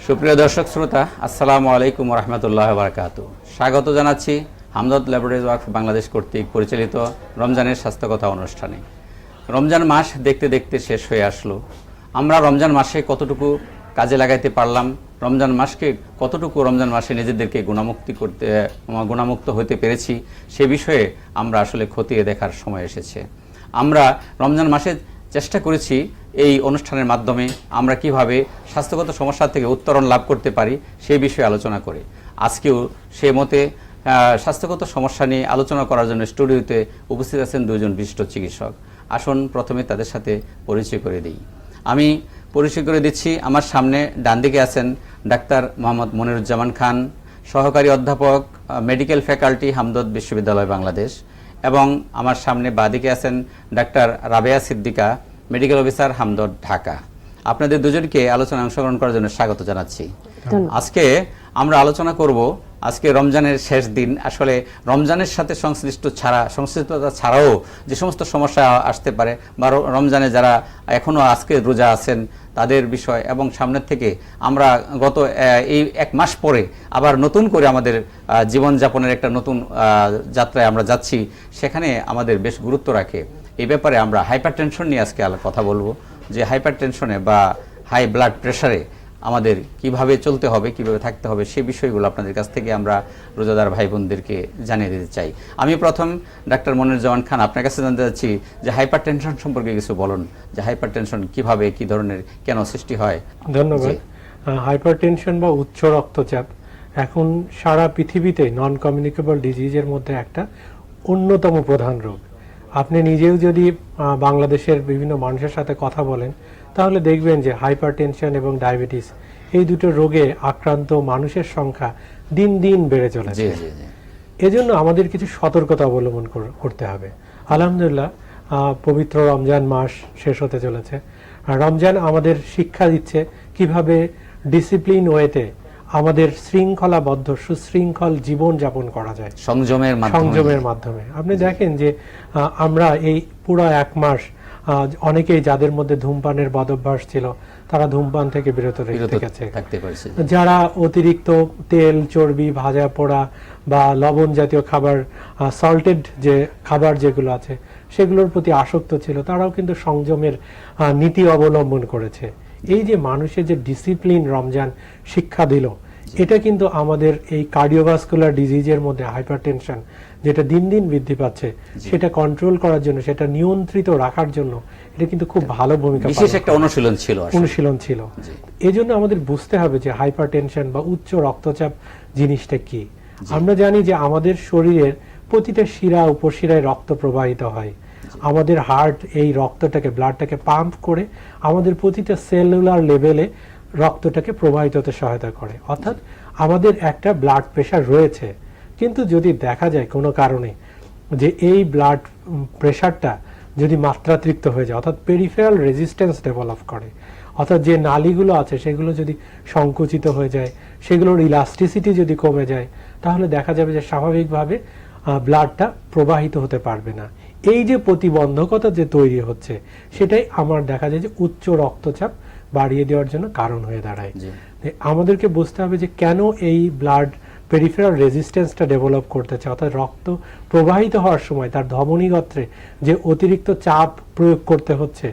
সুপ্রিয় দর্শক শ্রোতা, আসসালামু আলাইকুম রহমতুল্লাহ বারকাতু। স্বাগত জানাচ্ছি হামদর্দ ল্যাবরেটরিজ ওয়াকফ বাংলাদেশ কর্তৃক পরিচালিত রমজানের স্বাস্থ্যকথা অনুষ্ঠানে। রমজান মাস দেখতে দেখতে শেষ হয়ে আসলো। আমরা রমজান মাসে কতটুকু কাজে লাগাইতে পারলাম, রমজান মাসে নিজেদেরকে গুণামুক্ত হতে পেরেছি, সে বিষয়ে আমরা আসলে খতিয়ে দেখার সময় এসেছে। আমরা রমজান মাসে চেষ্টা করেছি এই অনুষ্ঠানের মাধ্যমে আমরা কিভাবে স্বাস্থ্যগত সমস্যা থেকে উত্তরণ লাভ করতে পারি সেই বিষয়ে আলোচনা করে আজকেও সে মতে স্বাস্থ্যগত সমস্যা নিয়ে আলোচনা করার জন্য স্টুডিওতে উপস্থিত আছেন দুজন বিশিষ্ট চিকিৎসক। আসুন প্রথমে তাদের সাথে পরিচয় করে দিই। আমি পরিচয় করে দিচ্ছি। আমার সামনে ডান দিকে আছেন ডাক্তার মোহাম্মদ মনিরুজ্জামান খান, সহকারী অধ্যাপক, মেডিকেল ফ্যাকাল্টি, হামদর্দ বিশ্ববিদ্যালয় বাংলাদেশ। এবং আমার সামনে বাঁদিকে আছেন doctor Rabeya Siddika, medical officer, Hamdard, Dhaka. আপনাদের দুজনকে আলোচনায় অংশগ্রহণ করার জন্য স্বাগত জানাচ্ছি। আজকে আমরা আলোচনা করব, আজকে রমজানের শেষ দিন, আসলে রমজানের সাথে সংশ্লিষ্টতা ছাড়াও যে সমস্ত সমস্যা আসতে পারে বা রমজানে যারা এখনও আজকে রোজা আছেন তাদের বিষয়, এবং সামনের থেকে আমরা গত এই এক মাস পরে আবার নতুন করে আমাদের জীবনযাপনের একটা নতুন যাত্রায় আমরা যাচ্ছি, সেখানে আমাদের বেশ গুরুত্ব রাখে। এই ব্যাপারে আমরা হাইপারটেনশন নিয়ে আজকে কথা বলবো, যে হাইপারটেনশনে বা হাই ব্লাড প্রেশারে আমাদের কিভাবে চলতে হবে, কিভাবে থাকতে হবে, সেই বিষয়গুলো আপনাদের কাছ থেকে আমরা রোজাদার ভাই বোনদেরকে জানিয়ে দিতে চাই। আমি প্রথম ডাক্তার মনিরুজ্জামান খান, আপনার কাছে জানতে চাচ্ছি যে হাইপারটেনশন সম্পর্কে কিছু বলুন, যে হাইপারটেনশন কিভাবে, কি ধরনের, কেন সৃষ্টি হয়। ধন্যবাদ। হাইপারটেনশন বা উচ্চ রক্তচাপ এখন সারা পৃথিবীতে নন কমিউনিকেবল ডিজিজের মধ্যে একটা অন্যতম প্রধান রোগ। আপনি নিজেও যদি বাংলাদেশের বিভিন্ন মানুষের সাথে কথা বলেন তাহলে দেখবেন যে হাইপারটেনশন এবং ডায়াবেটিস এই দুটো রোগে আক্রান্ত মানুষের সংখ্যা দিন দিন বেড়ে চলেছে। এজন্য আমাদের কিছু সতর্কতা অবলম্বন করতে হবে। আলহামদুলিল্লাহ, পবিত্র রমজান মাস শেষ হতে চলেছে। রমজান আমাদের শিক্ষা দিচ্ছে কিভাবে ডিসিপ্লিন ওয়েতে আমাদের শৃঙ্খলাবদ্ধ সুশৃঙ্খল জীবন যাপন করা যায় সংযমের মাধ্যমে। আপনি দেখেন যে আমরা এই পুরো এক মাস অনেকেই যাদের মধ্যে ধূমপানের বদভ্যাস ছিল তারা ধূমপান থেকে বিরত থেকেছে। যারা অতিরিক্ত তেল, চর্বি, ভাজা পোড়া বা লবণ জাতীয় খাবার, সল্টেড যে খাবার যেগুলো আছে সেগুলোর প্রতি আসক্ত ছিল, তারাও কিন্তু সংযমের নীতি অবলম্বন করেছে। এই যে মানুষের যে ডিসিপ্লিন রমজান শিক্ষা দিল, এটা কিন্তু আমাদের এই কার্ডিওভাস্কুলার ডিজিজের মধ্যে হাইপারটেনশন যেটা দিন দিন বৃদ্ধি পাচ্ছে সেটা কন্ট্রোল করার জন্য, সেটা নিয়ন্ত্রিত রাখার জন্য এটা কিন্তু খুব ভালো ভূমিকা, বিশেষ একটা অনুশীলন ছিল। এজন্য আমাদের বুঝতে হবে যে হাইপারটেনশন বা উচ্চ রক্তচাপ জিনিসটা কি। আমরা জানি যে আমাদের শরীরের প্রতিটা শিরা উপশিরায় রক্ত প্রবাহিত হয়। আমাদের হার্ট এই রক্তটাকে, ব্লাডটাকে পাম্প করে আমাদের প্রতিটা সেলুলার লেভেলে রক্তটাকে প্রবাহিত হতে সহায়তা করে। অর্থাৎ আমাদের একটা ব্লাড প্রেশার রয়েছে, কিন্তু যদি দেখা যায় কোনো কারণে যে এই ব্লাড প্রেশারটা যদি মাত্রাতিরিক্ত হয়ে যায়, অর্থাৎ পেরিফেরাল রেজিস্ট্যান্স ডেভেলপ করে, অর্থাৎ যে নালীগুলো আছে সেগুলো যদি সংকুচিত হয়ে যায়, সেগুলোর ইলাস্টিসিটি যদি কমে যায়, তাহলে দেখা যাবে যে স্বাভাবিকভাবে ব্লাডটা প্রবাহিত হতে পারবে না। এই যে প্রতিবন্ধকতা যে তৈরি হচ্ছে, সেটাই আমার দেখা যায় যে উচ্চ রক্তচাপ বাড়িয়ে দেওয়ার জন্য কারণ হয়ে দাঁড়ায়। আমাদেরকে বুঝতে হবে যে কেন এই ব্লাড পেরিফেরাল রেজিস্ট্যান্সটা ডেভেলপ করতেছে, অর্থাৎ রক্ত প্রবাহিত হওয়ার সময় তার ধমনীগত্রে যে অতিরিক্ত চাপ প্রয়োগ করতে হচ্ছে,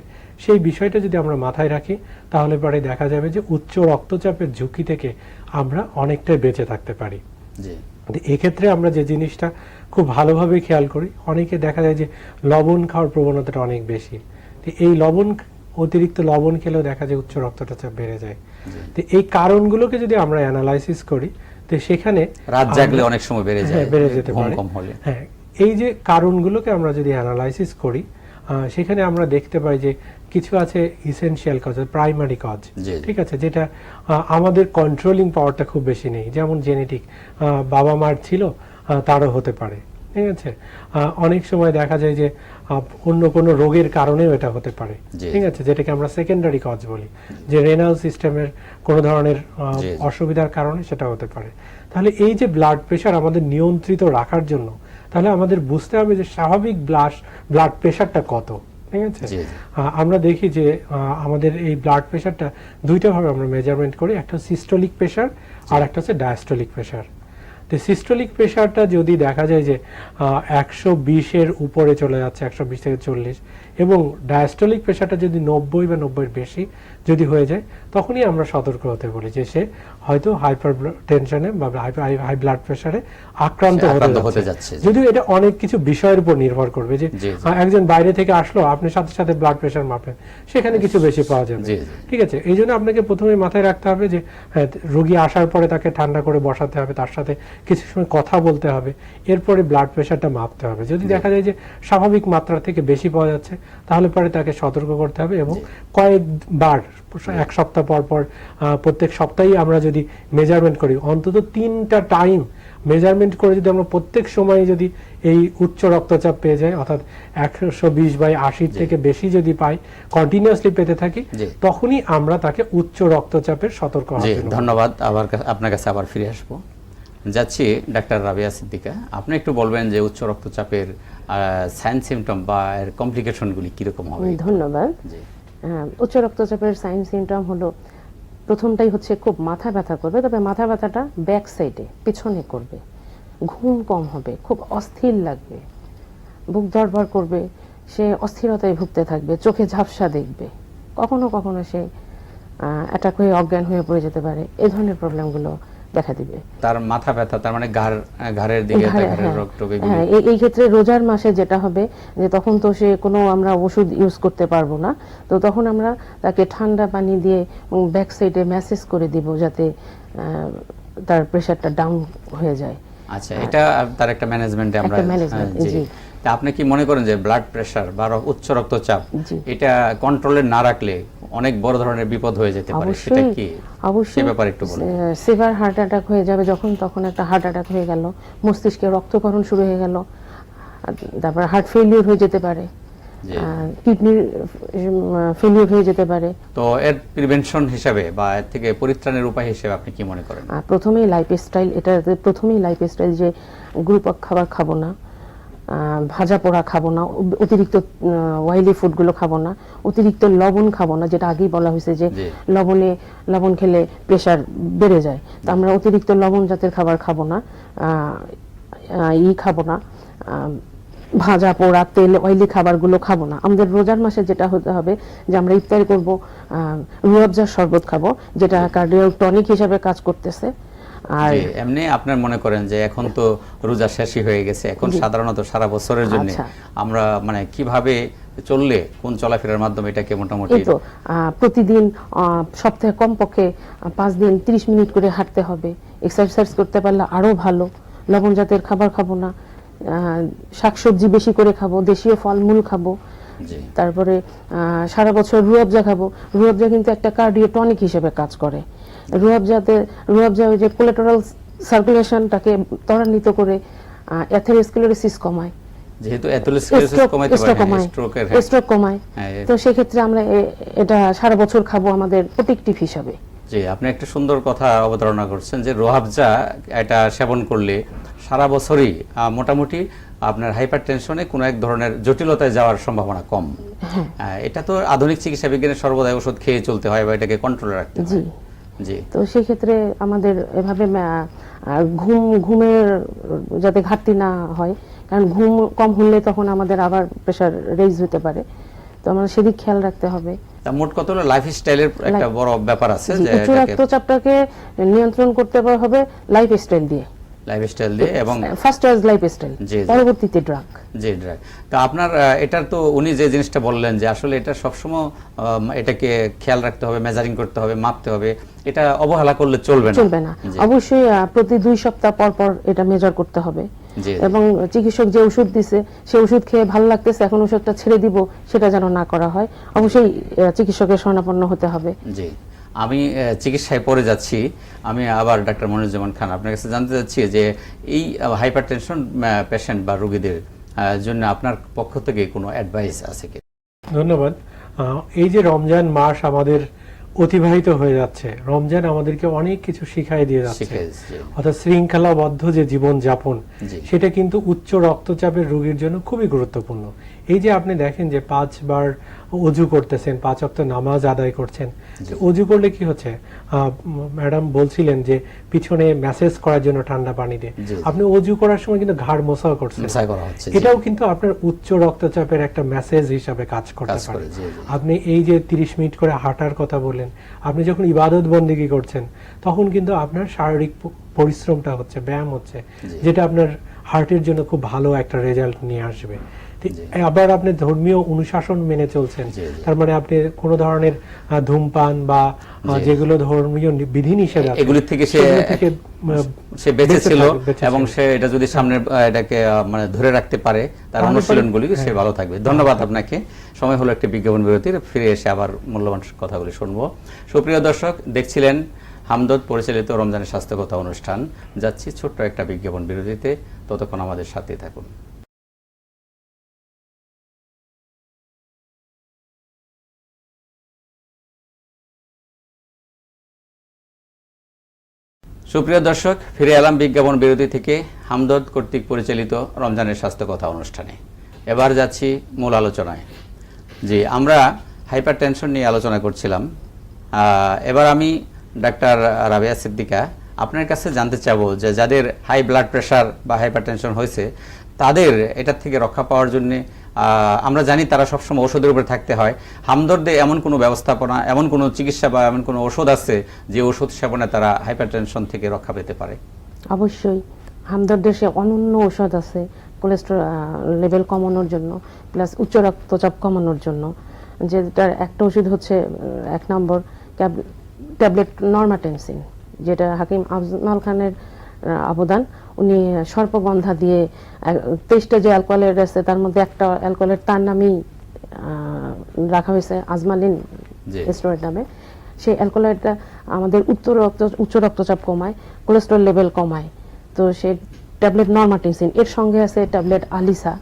সেই বিষয়টা যদি আমরা মাথায় রাখি তাহলে পরে দেখা যাবে যে উচ্চ রক্তচাপের ঝুঁকি থেকে আমরা অনেকটাই বেঁচে থাকতে পারি। এক্ষেত্রে আমরা যে জিনিসটা খুব ভালোভাবে খেয়াল করি, অনেকে দেখা যায় যে লবণ খাওয়ার প্রবণতাটা অনেক বেশি। এই অতিরিক্ত লবণ খেলেও দেখা যায় উচ্চ রক্তচাপ বেড়ে যায়। তো এই কারণগুলোকে যদি আমরা অ্যানালাইসিস করি, তো সেখানে রাত জাগলে অনেক সময় বেড়ে যেতে পারে। হ্যাঁ, এই যে কারণগুলোকে আমরা যদি অ্যানালাইসিস করি, সেখানে আমরা দেখতে পাই যে কিছু আছে ইসেনশিয়াল কজ, প্রাইমারি কজ, ঠিক আছে, যেটা আমাদের কন্ট্রোলিং পাওয়ারটা খুব বেশি নেই। যেমন জেনেটিক, বাবা মার ছিল, তারও হতে পারে, ঠিক আছে। অনেক সময় দেখা যায় যে অন্য কোনো রোগের কারণেও এটা হতে পারে, ঠিক আছে, যেটাকে আমরা সেকেন্ডারি কজ বলি, যে রেনাল সিস্টেমের কোনো ধরনের অসুবিধার কারণে সেটা হতে পারে। তাহলে এই যে ব্লাড প্রেশার আমাদের নিয়ন্ত্রিত রাখার জন্য তাহলে আমাদের বুঝতে হবে যে স্বাভাবিক ব্লাড প্রেশারটা কত, ঠিক আছে? জি, জি। আমরা দেখি যে আমাদের এই ব্লাড প্রেশারটা দুইটা ভাবে আমরা মেজারমেন্ট করি, একটা সিস্টোলিক প্রেশার আর একটা হচ্ছে ডায়াস্টোলিক প্রেশার। তো সিস্টোলিক প্রেশারটা যদি দেখা যায় যে 120-এর উপরে চলে যাচ্ছে, 120 থেকে 40, এবং ডায়াস্টোলিক প্রেশারটা যদি 90 বা 90-এর বেশি যদি হয়ে যায়, তখনই আমরা সতর্ক হতে বলি যে সে হয়তো হাইপার টেনশনে বা হাই ব্লাড প্রেশারে আক্রান্ত হতে যাচ্ছে। যদিও এটা অনেক কিছু বিষয়ের উপর নির্ভর করবে, যে একজন বাইরে থেকে আসলো, আপনি সাথে সাথে ব্লাড প্রেশার মাপেন, সেখানে কিছু বেশি পাওয়া যাবে। ঠিক আছে, এই জন্য আপনাকে প্রথমে মাথায় রাখতে হবে যে রোগী আসার পরে তাকে ঠান্ডা করে বসাতে হবে, তার সাথে কিছু সময় কথা বলতে হবে, এরপরে ব্লাড প্রেশারটা মাপতে হবে। যদি দেখা যায় যে স্বাভাবিক মাত্রা থেকে বেশি পাওয়া যাচ্ছে, তাহলে পরে তাকে সতর্ক করতে হবে, এবং কয়েকবার, এক সপ্তাহ পর পর, প্রত্যেক সপ্তাহেই আমরা যদি মেজারমেন্ট করি, অন্তত 3টা টাইম মেজারমেন্ট করে যদি আমরা প্রত্যেক সময় যদি এই উচ্চ রক্তচাপ পেয়ে যাই, অর্থাৎ 120/80 থেকে বেশি যদি পাই, কন্টিনিউয়াসলি পেতে থাকি, তখনই আমরা তাকে উচ্চ রক্তচাপের সতর্ক হওয়ার জন্য। ধন্যবাদ। আবার আপনার কাছে আবার ফিরে আসবো। যাচ্ছি ডাক্তার রাবিয়া সিদ্দিকা, আপনি একটু বলবেন যে উচ্চ রক্তচাপের সাইন সিমটম বা এর কমপ্লিকেশনগুলি কিরকম হবে? ধন্যবাদ। উচ্চ রক্তচাপের সাইন সিমটম হলো, প্রথমটাই হচ্ছে খুব মাথা ব্যথা করবে, তবে মাথা ব্যথাটা ব্যাক সাইডে, পিছনে করবে, ঘুম কম হবে, খুব অস্থির লাগবে, বুক ধড়ফড় করবে, সে অস্থিরতায় ভুগতে থাকবে, চোখে ঝাপসা দেখবে, কখনো কখনো সে অ্যাটাক হয়ে অজ্ঞান হয়ে পড়ে যেতে পারে। এই ধরনের প্রবলেমগুলো দেখা দিবে। তার মাথা ব্যথা, তার মানে ঘাড়ের দিকে, ঘাড়ের রোগ। হ্যাঁ, এই ক্ষেত্রে রোজার মাসে যেটা হবে যে তখন তো সে কোনো আমরা ওষুধ ইউজ করতে পারবো না, তো তখন আমরা তাকে ঠান্ডা পানি দিয়ে ব্যাক সাইডে ম্যাসেজ করে দিব, যাতে তার প্রেশারটা ডাউন হয়ে যায়। আচ্ছা, এটা তার একটা ম্যানেজমেন্টে আমরা। জি, তা আপনি কি মনে করেন যে ব্লাড প্রেশার বা উচ্চ রক্তচাপ এটা কন্ট্রোলে না রাখলে অনেক বড় ধরনের বিপদ হয়ে যেতে পারে? সেটা কি অবশ্যই, এই ব্যাপারে একটু বলুন। সিভিয়ার হার্ট অ্যাটাক হয়ে যাবে যখন, তখন একটা হার্ট অ্যাটাক হয়ে গেল, মস্তিষ্কে রক্তক্ষরণ শুরু হয়ে গেল, তারপর হার্ট ফেলিওর হয়ে যেতে পারে, কিডনির ফেলিওর হয়ে যেতে পারে। তো এর প্রিভেনশন হিসাবে বা এর থেকে পরিত্রাণের উপায় হিসেবে আপনি কি মনে করেন? প্রথমেই লাইফস্টাইল, লাইফস্টাইল যে গ্রুপ খাবার খাবো না, ভাজা পোড়া খাবো না, অতিরিক্ত অয়েলি ফুডগুলো খাবো না, অতিরিক্ত লবণ খাবো না, যেটা আগেই বলা হয়েছে যে লবণ খেলে প্রেশার বেড়ে যায়, তো আমরা অতিরিক্ত লবণ জাতের খাবার খাবো না, খাবো না, ভাজা পোড়া তেল অয়েলি খাবারগুলো খাবো না। আমাদের রোজার মাসে যেটা হতে হবে যে আমরা ইফতারি করব, রুয়াবজার শরবত খাবো, যেটা কার্ডিয়াক টনিক হিসেবে কাজ করতেছে। আর এমনি আপনার মনে করেন যে এখন তো রোজা শেষই হয়ে গেছে, এখন সাধারণত সারা বছরের জন্য আমরা মানে কিভাবে চললে, কোন চলাফেরার মাধ্যমে এটাকে মোটামুটি প্রতিদিন সপ্তাহে কমপক্ষে 5 দিন 30 মিনিট করে হাঁটতে হবে, এক্সারসাইজ করতে পারলে আরো ভালো, লবণ জাতের খাবার খাবো না, শাকসবজি বেশি করে খাবো, দেশীয় ফলমূল খাবো, তারপরে সারা বছর রুয়াবজা খাবো। রুয়াবজা কিন্তু একটা কার্ডিও টনিক হিসেবে কাজ করে। রুয়াবজা ওই যে কোলেটারাল সার্কুলেশনটাকে ত্বরান্বিত করে, অ্যাথেরোস্ক্লেরোসিস কমায়, যেহেতু অ্যাথেরোস্ক্লেরোসিস কমাইতে পারে, স্ট্রোক কমায়, তো সেই ক্ষেত্রে আমরা এটা সারা বছর খাবো আমাদের প্রোটেক্টিভ হিসাবে। জি, আপনি একটা সুন্দর কথা অবতারণা করছেন যে রুয়াবজা এটা সেবন করলে সারা বছরই মোটামুটি আপনার হাইপারটেনশনে কোনো এক ধরনের জটিলতায় যাওয়ার সম্ভাবনা কম। এটা তো আধুনিক চিকিৎসা বিজ্ঞানের সর্বদাই ওষুধ খেয়ে চলতে হয় বা এটাকে কন্ট্রোলে রাখতে হয়। জি, তো সেই ক্ষেত্রে আমাদের এভাবে ঘুমের যাতে ঘাটতি না হয়, কারণ ঘুম কম হলে তখন আমাদের আবার প্রেশার রেইজ হতে পারে, তো আমাদের সেদিক খেয়াল রাখতে হবে। মোট কথা হলো লাইফস্টাইলের একটা বড় ব্যাপার আছে, যে উচ্চ রক্তচাপটাকে নিয়ন্ত্রণ করতে হবে লাইফস্টাইল দিয়ে, এবং ফার্স্ট ওয়াজ লাইফস্টাইল, পরবর্তীতে ড্রাগ। জি, ড্রাগ। তো আপনার এটার তো উনি যে জিনিসটা বললেন যে আসলে এটা সবসময় এটাকে খেয়াল রাখতে হবে, মেজারিং করতে হবে, মাপতে হবে, এটা অবহেলা করলে চলবে না। অবশ্যই প্রতি 2 সপ্তাহ পর পর এটা মেজার করতে হবে, এবং চিকিৎসক যে ওষুধ দিছে সেই ওষুধ খেয়ে ভালো লাগতেছে, এখন ওষুধটা ছেড়ে দিব, সেটা যেন না করা হয়। অবশ্যই চিকিৎসকের শরণাপন্ন হতে হবে। জি, আমি চিকিৎসায় পড়ে যাচ্ছি, আমি আবার ডাক্তার মনিরুজ্জামান খান আপনার কাছে জানতে চাচ্ছি যে এই হাইপারটেনশন পেশেন্ট বা রোগীদের জন্য আপনার পক্ষ থেকে কোনো অ্যাডভাইস আছে কি? ধন্যবাদ। এই যে রমজান মাস আমাদের অতিবাহিত হয়ে যাচ্ছে, রমজান আমাদেরকে অনেক কিছু শিখাই দিয়ে যাচ্ছে। শিখে এসেছে। অর্থাৎ শৃঙ্খলাবদ্ধ যে জীবন যাপন, জি। সেটা কিন্তু উচ্চ রক্তচাপের রোগীর জন্য খুবই গুরুত্বপূর্ণ। এই যে আপনি দেখেন যে 5 বার অজু করতেছেন, 5 ওয়াক্ত নামাজ আদায় করছেন, অজু করলে কি হচ্ছে, ম্যাডাম বলছিলেন যে পিছনে ম্যাসেজ করার জন্য ঠান্ডা পানি দিয়ে, জি। আপনি অজু করার সময় কিন্তু ঘাড় মোছাও করছেন, মোছাই করা হচ্ছে, জি। এটাও কিন্তু আপনার উচ্চ রক্তচাপের একটা মেসেজ হিসাবে কাজ করতে কাজ পারে। করে, জি, জি। আপনি এই যে 30 মিনিট করে হাঁটার কথা বলেন, আপনি যখন ইবাদত বন্দেগী করছেন তখন কিন্তু আপনার শারীরিক পরিশ্রমটা হচ্ছে, ব্যায়াম হচ্ছে, জি। যেটা আপনার হার্টের জন্য খুব ভালো একটা রেজাল্ট নিয়ে আসবে। জি। আবার আপনি ধর্মীয় অনুশাসন মেনে চলছেন, জি, জি। তার মানে আপনি কোনো ধরনের ধূমপান বা জি। যেগুলো ধর্মীয় বিধিনিষেধ আছে এগুলির থেকে সেগুলো থেকে, সে বেঁচে ছিল, বেঁচে এবং ছিল। সে এটা যদি সামনে এটাকে মানে ধরে রাখতে পারে, তার তাহলে অনুশীলনগুলি, সে হ্যাঁ। ভালো থাকবে। ধন্যবাদ আপনাকে। সময় হলো একটি বিজ্ঞাপন বিরতির, ফিরে এসে আবার মূল্যবান কথাগুলি শুনবো। সুপ্রিয় দর্শক, দেখছিলেন হামদর্দ পরিচালিত রমজানের স্বাস্থ্য কথা অনুষ্ঠান। যাচ্ছি ছোট্ট একটা বিজ্ঞাপন বিরতিতে, ততক্ষণ আমাদের সাথেই থাকুন। সুপ্রিয় দর্শক, ফিরে এলাম বিজ্ঞাপন বিরতি থেকে হামদর্দ কর্তৃক পরিচালিত রমজানের স্বাস্থ্য কথা অনুষ্ঠানে। এবার যাচ্ছি মূল আলোচনায়। জি, আমরা হাইপার টেনশন নিয়ে আলোচনা করছিলাম। এবার আমি ডাক্তার রাবেয়া সিদ্দিকা আপনার কাছে জানতে চাবো যে যাদের হাই ব্লাড প্রেশার বা হাইপার টেনশন হয়েছে, তাদের এটার থেকে রক্ষা পাওয়ার জন্য আমরা জানি তারা সবসময় ওষুধের উপরে থাকতে হয়। হামদর্দে এমন কোনো ব্যবস্থাপনা, এমন কোনো চিকিৎসা বা এমন কোনো ওষুধ আছে যে ওষুধ সেবনে তারা হাইপার টেনশন থেকে রক্ষা পেতে পারে? অবশ্যই হামদর্দের সে অনন্য ঔষধ আছে কোলেস্টেরল লেভেল কমানোর জন্য, প্লাস উচ্চ রক্তচাপ কমানোর জন্য। যেটার একটা ওষুধ হচ্ছে 1 নম্বর ট্যাবলেট নরমাটেনসিন, যেটা হাকিম আফজল খানের অবদান। উনি সর্পগন্ধা দিয়ে 23টা যে অ্যালকোহলের আছে তার মধ্যে একটা অ্যালকোহলের তার নামেই রাখা হয়েছে আজমালিন স্টেরয়েড নামে। সেই অ্যালকোহলটা আমাদের উচ্চ রক্তচাপ কমায়, কোলেস্টেরল লেভেল কমায়। তো সেই ট্যাবলেট নরমাটেনসিন, এর সঙ্গে আছে ট্যাবলেট আলিসা,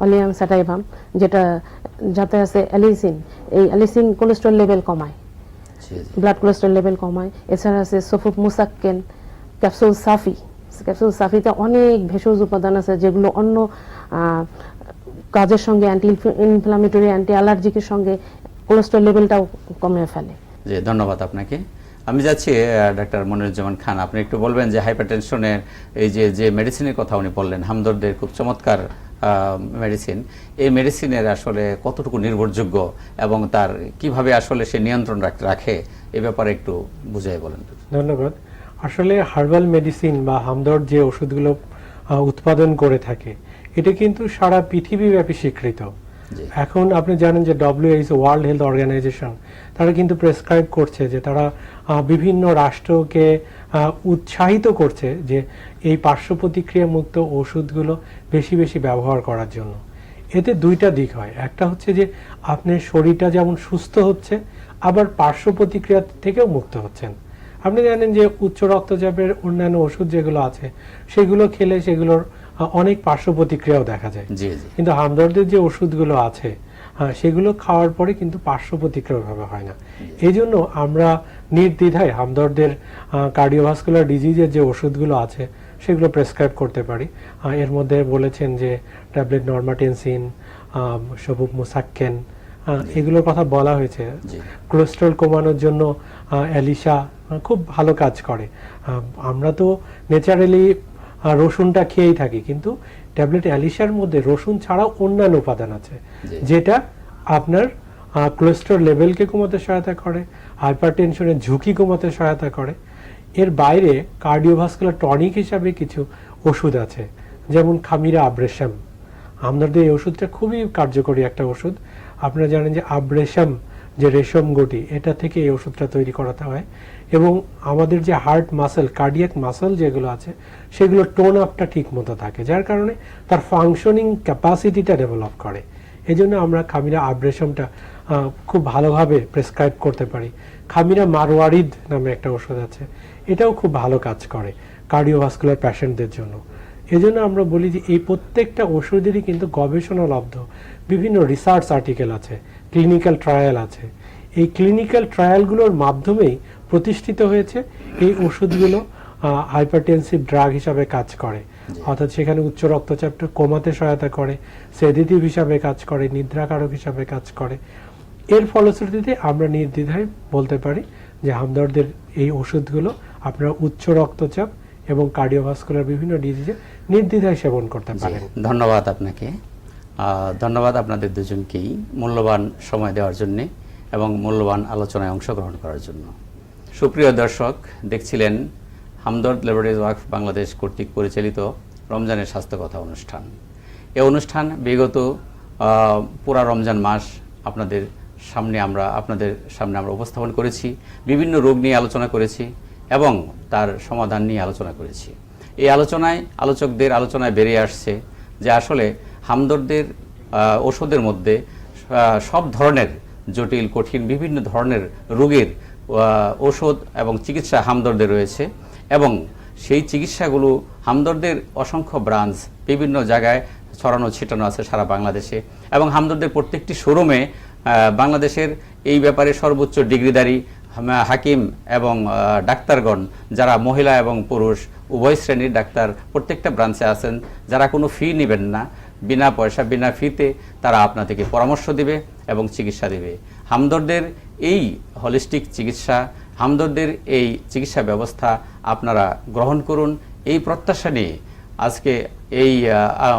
অলিয়াম স্যাটাইভাম, যেটা যাতে আছে অ্যালিসিন। এই অ্যালিসিন কোলেস্টেরল লেভেল কমায়, ব্লাড কোলেস্টেরল লেভেল কমায়। এছাড়া আছে সফুক মুসাক্কেন, ক্যাপসুল সাফি। ক্যাপসুল সাফিতে অনেক ভেষজ উপাদান আছে যেগুলো অন্য কাজের সঙ্গে, অ্যান্টি ইনফ্লামেটরি, অ্যান্টি অ্যালার্জিকের সঙ্গে কোলেস্টেরল লেভেলটাও কমিয়ে ফেলে। জি, ধন্যবাদ আপনাকে। আমি যাচ্ছি ডাক্তার মনিরুজ্জামান খান, আপনি একটু বলবেন যে হাইপারটেনশনের এই যে মেডিসিনের কথা উনি বললেন, হামদর্দের খুব চমৎকার মেডিসিন, এই মেডিসিনের আসলে কতটুকু নির্ভরযোগ্য এবং তার কিভাবে আসলে সে নিয়ন্ত্রণ রাখে, এ ব্যাপারে একটু বুঝিয়ে বলেন। ধন্যবাদ। আসলে হার্বাল মেডিসিন বা হামদর্দ যে ওষুধগুলো উৎপাদন করে থাকে, এটা কিন্তু সারা পৃথিবীব্যাপী স্বীকৃত। এখন আপনি জানেন যে WHO, ওয়ার্ল্ড হেলথ অর্গানাইজেশন, তারা কিন্তু প্রেসক্রাইব করছে যে তারা বিভিন্ন রাষ্ট্রকে উৎসাহিত করছে যে এই পার্শ্ব প্রতিক্রিয়া মুক্ত ওষুধগুলো বেশি বেশি ব্যবহার করার জন্য। এতে দুইটা দিক হয়, একটা হচ্ছে যে আপনার শরীরটা যেমন সুস্থ হচ্ছে, আবার পার্শ্ব প্রতিক্রিয়া থেকেও মুক্ত হচ্ছেন। আপনি জানেন যে উচ্চ রক্তচাপের অন্যান্য ওষুধ যেগুলো আছে সেগুলো খেলে সেগুলোর অনেক পার্শ্ব প্রতিক্রিয়াও দেখা যায়, কিন্তু হামদর্দের যে ওষুধগুলো আছে সেগুলো খাওয়ার পরে কিন্তু পার্শ্ব প্রতিক্রিয়া ভাবে হয় না। এই জন্য আমরা নির্দ্বিধায় হামদর্দের কার্ডিওভাস্কুলার ডিজিজের যে ওষুধগুলো আছে সেগুলো প্রেসক্রাইব করতে পারি। এর মধ্যে বলেছেন যে ট্যাবলেট নরমাটেনসিন, সবুক মুসাক্কেন, এগুলোর কথা বলা হয়েছে। কোলেস্টেরল কমানোর জন্য অ্যালিসা খুব ভালো কাজ করে। আমরা তো ন্যাচারালি রসুনটা খেয়েই থাকি, কিন্তু ট্যাবলেট অ্যালিসার মধ্যে রসুন ছাড়াও অন্যান্য উপাদান আছে যেটা আপনার কোলেস্টেরল লেভেলকে কমাতে সহায়তা করে, হাইপারটেনশনের ঝুঁকি কমাতে সহায়তা করে। এর বাইরে কার্ডিওভাস্কুলার টনিক হিসাবে কিছু ওষুধ আছে, যেমন খামিরা আব্রেশাম। আমাদের এই ওষুধটা খুবই কার্যকরী একটা ওষুধ। আপনারা জানেন যে আব্রেশাম যে রেশম গুটি, এটা থেকে এই ওষুধটা তৈরি করাতে হয়, এবং আমাদের যে হার্ট মাসেল, কার্ডিয়াক মাসেল যেগুলো আছে সেগুলো টোন আপটা ঠিক মতো থাকে, যার কারণে তার ফাংশনিং ক্যাপাসিটিটা ডেভেলপ করে। এই জন্য আমরা খামিরা আব্রেশামটা খুব ভালোভাবে প্রেসক্রাইব করতে পারি। খামিরা মারওয়ারিদ নামে একটা ওষুধ আছে, এটাও খুব ভালো কাজ করে কার্ডিওভাস্কুলার পেশেন্টদের জন্য। এজন্য আমরা বলি যে এই প্রত্যেকটা ওষুধেরই কিন্তু গবেষণালব্ধ বিভিন্ন রিসার্চ আর্টিকেল আছে, ক্লিনিক্যাল ট্রায়াল আছে। এই ক্লিনিক্যাল ট্রায়ালগুলোর মাধ্যমেই প্রতিষ্ঠিত হয়েছে এই ওষুধগুলো হাইপারটেনসিভ ড্রাগ হিসাবে কাজ করে, অর্থাৎ সেখানে উচ্চ রক্তচাপটা কমাতে সহায়তা করে, সেডেটিভ হিসাবে কাজ করে, নিদ্রাকারক হিসাবে কাজ করে। এর ফলশ্রুতিতে আমরা নির্দ্বিধায় বলতে পারি যে হামদর্দের এই ওষুধগুলো আপনারা উচ্চ রক্তচাপ এবং কার্ডিওভাস্কুলার বিভিন্ন ডিজিজে নির্দ্বিধায় সেবন করতে পারেন। ধন্যবাদ আপনাকে, ধন্যবাদ আপনাদের দুজনকেই মূল্যবান সময় দেওয়ার জন্যে এবং মূল্যবান আলোচনায় অংশগ্রহণ করার জন্য। সুপ্রিয় দর্শক, দেখছিলেন হামদর্দ ল্যাবরেটরিজ ওয়াকফ বাংলাদেশ কর্তৃক পরিচালিত রমজানের স্বাস্থ্য কথা অনুষ্ঠান। এই অনুষ্ঠান বিগত পুরা রমজান মাস আপনাদের সামনে আমরা উপস্থাপন করেছি, বিভিন্ন রোগ নিয়ে আলোচনা করেছি এবং তার সমাধান নিয়ে আলোচনা করেছি। এই আলোচকদের আলোচনায় বেরিয়ে আসছে যে আসলে হামদর্দের ওষুধের মধ্যে সব ধরনের জটিল কঠিন বিভিন্ন ধরনের রোগের ওষুধ এবং চিকিৎসা হামদর্দে রয়েছে এবং সেই চিকিৎসাগুলো হামদর্দের অসংখ্য ব্রাঞ্চ বিভিন্ন জায়গায় ছড়ানো ছিটানো আছে সারা বাংলাদেশে এবং হামদর্দের প্রত্যেকটি শোরুমে বাংলাদেশের এই ব্যাপারে সর্বোচ্চ ডিগ্রিধারী হাকিম এবং ডাক্তারগণ যারা মহিলা এবং পুরুষ উভয় শ্রেণীর ডাক্তার প্রত্যেকটা ব্রাঞ্চে আছেন, যারা কোনো ফি নেবেন না, বিনা পয়সা বিনা ফিতে তারা আপনাদেরকে পরামর্শ দিবে এবং চিকিৎসা দেবে। হামদর্দের এই হলিস্টিক চিকিৎসা, হামদর্দের এই চিকিৎসা ব্যবস্থা আপনারা গ্রহণ করুন, এই প্রত্যাশা নিয়ে আজকে এই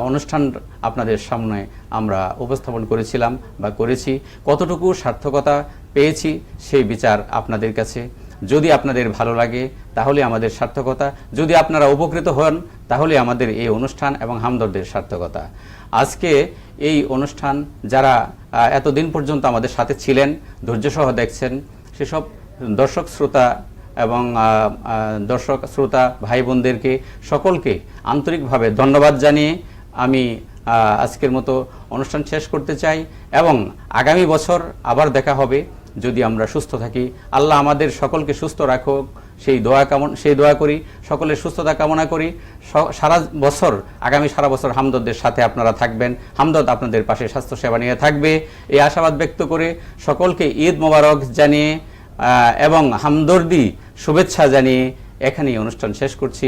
অনুষ্ঠান আপনাদের সামনে আমরা উপস্থাপন করেছিলাম বা করেছি। কতটুকু সার্থকতা পেয়েছি সেই বিচার আপনাদের কাছে। যদি আপনাদের ভালো লাগে তাহলে আমাদের সার্থকতা, যদি আপনারা উপকৃত হন তাহলে আমাদের এই অনুষ্ঠান এবং হামদর্দের সার্থকতা। আজকে এই অনুষ্ঠান যারা এতদিন পর্যন্ত আমাদের সাথে ছিলেন, ধৈর্যসহ দেখছেন, সেসব দর্শক শ্রোতা এবং দর্শক শ্রোতা ভাই বোনদেরকে সকলকে আন্তরিকভাবে ধন্যবাদ জানিয়ে আমি আজকের মতো অনুষ্ঠান শেষ করতে চাই এবং আগামী বছর আবার দেখা হবে যদি আমরা সুস্থ থাকি। আল্লাহ আমাদের সকলকে সুস্থ রাখুক সেই দোয়া করি, সকলের সুস্থতা কামনা করি। আগামী সারা বছর হামদর্দের সাথে আপনারা থাকবেন, হামদর্দ আপনাদের পাশে স্বাস্থ্য সেবা নিয়ে থাকবে এই আশাবাদ ব্যক্ত করে সকলকে ঈদ মোবারক জানিয়ে এবং হামদর্দি শুভেচ্ছা জানিয়ে এখানেই অনুষ্ঠান শেষ করছি।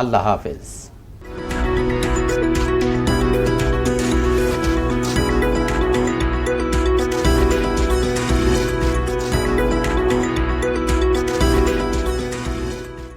আল্লাহ হাফেজ।